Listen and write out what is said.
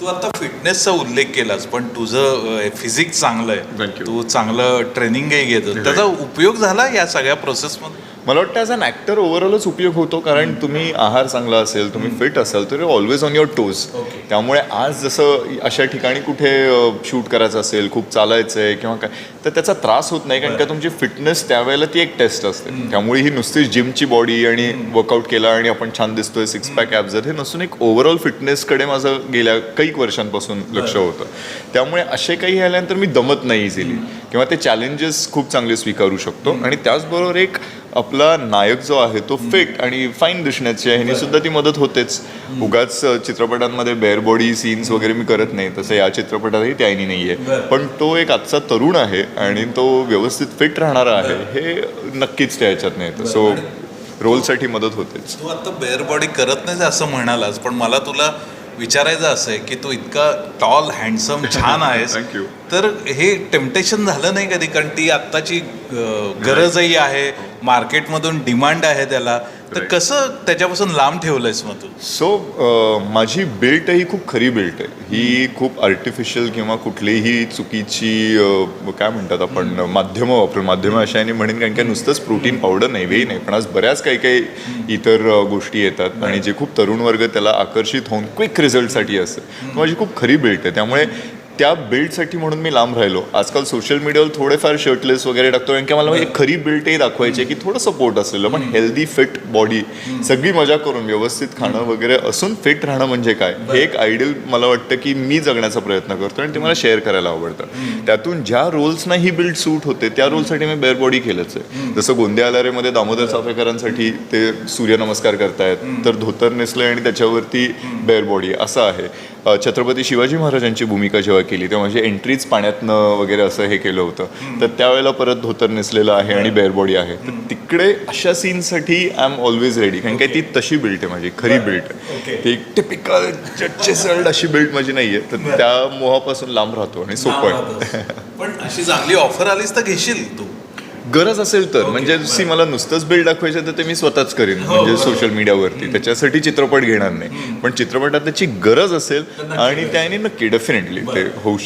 तू आता फिटनेसचा उल्लेख केलास, पण तुझं फिजिक्स चांगलं आहे, तू चांगलं ट्रेनिंगही घेतो, त्याचा उपयोग झाला या सगळ्या प्रोसेसमध्ये? मला वाटतं ॲज अन ॲक्टर ओव्हरऑलच उपयोग होतो, कारण तुम्ही आहार चांगला असेल, तुम्ही फिट असाल तर ऑलवेज ऑन युअर टोज. त्यामुळे आज जसं अशा ठिकाणी कुठे शूट करायचं असेल, खूप चालायचं आहे किंवा काय, तर त्याचा त्रास होत नाही, कारण का तुमची फिटनेस त्यावेळेला ती एक टेस्ट असते. त्यामुळे ही नुसतीच जिमची बॉडी आणि वर्कआउट केला आणि आपण छान दिसतोय, सिक्स पॅक ॲब्स हे नसून एक ओव्हरऑल फिटनेसकडे माझं गेल्या काही वर्षांपासून लक्ष होतं. त्यामुळे असे काही आल्यानंतर मी दमत नाही इझिली, किंवा ते चॅलेंजेस खूप चांगले स्वीकारू शकतो. आणि त्याचबरोबर एक आपला नायक जो आहे तो फिट आणि फाईन दिसण्याची आहे, ह्यानी सुद्धा ती मदत होतेच. उगाच चित्रपटांमध्ये बेअर बॉडी सीन्स वगैरे मी करत नाही, तसं या चित्रपटातही त्यानी नाही आहे. पण तो एक आजचा तरुण आहे आणि तो व्यवस्थित फिट राहणारा आहे, हे नक्कीच त्या ह्याच्यात नाही येतं. सो रोलसाठी मदत होतेच. तू आता बेअर बॉडी करत नाही असं म्हणालास, पण मला तुला विचारायचं असं आहे की तू इतका टॉल, हँडसम, छान आहेस, थँक्यू. तर हे टेम्पटेशन झालं नाही कधी? कारण ती आत्ताची गरजही आहे, मार्केटमधून डिमांड आहे त्याला, तर कसं त्याच्यापासून लांब ठेवलंयस मग तू? सो माझी बिल्ट ही खूप खरी बिल्ट आहे. ही खूप आर्टिफिशियल किंवा कुठलीही चुकीची काय म्हणतात आपण माध्यमं वापरून, माध्यमं अशा याने म्हणेन, कारण की नुसतंच प्रोटीन पावडर नाही, वेही नाही, पण आज बऱ्याच काही काही इतर गोष्टी येतात आणि जे खूप तरुण वर्ग त्याला आकर्षित होऊन क्विक रिझल्टसाठी असतं. माझी खूप खरी बिल्ट आहे, त्यामुळे त्या बिल्डसाठी म्हणून मी लांब राहिलो. आजकाल सोशल मीडियावर थोडेफार शर्टलेस वगैरे टाकतो, कारण की मला एक खरी बिल्डही दाखवायची की थोडं सपोर्ट असलेलं, पण हेल्दी फिट बॉडी, सगळी मजा करून व्यवस्थित खाणं वगैरे असून फिट राहणं म्हणजे काय, हे एक आयडियल मला वाटतं की मी जगण्याचा प्रयत्न करतो आणि ते मला शेअर करायला आवडतं. त्यातून ज्या रोल्सना ही बिल्ड सूट होते त्या रोलसाठी मी बेअर बॉडी केलंच आहे. जसं गोंदिया आलारेमध्ये दामोदर चाफेकरांसाठी ते सूर्यनमस्कार करतायत, तर धोतर नेसलं आणि त्याच्यावरती बेअर बॉडी असं आहे. छत्रपती शिवाजी महाराजांची भूमिका जेव्हा केली तेव्हा माझी एंट्रीज पाण्यातनं वगैरे असं हे केलं होतं, तर त्यावेळेला परत धोतर नेसलेलं आहे आणि बेअर बॉडी आहे. तर तिकडे अशा सीनसाठी आय एम ऑलवेज रेडी, कारण काय ती तशी बिल्ट आहे माझी, खरी बिल्ट आहे. ती टिपिकल चेसल्ड अशी बिल्ट माझी नाही आहे, तर त्या मोहापासून लांब राहतो आणि सोपं आहे. पण अशी चांगली ऑफर आलीच तर घेशील तू? गरज असेल तर, म्हणजे मला नुसतंच बिल्ड दाखवायचं तर ते मी स्वतःच करीन, म्हणजे सोशल मीडियावरती. त्याच्यासाठी चित्रपट घेणार नाही, पण चित्रपटात त्याची गरज असेल आणि त्याने नक्की डेफिनेटली ते होऊ शकतं.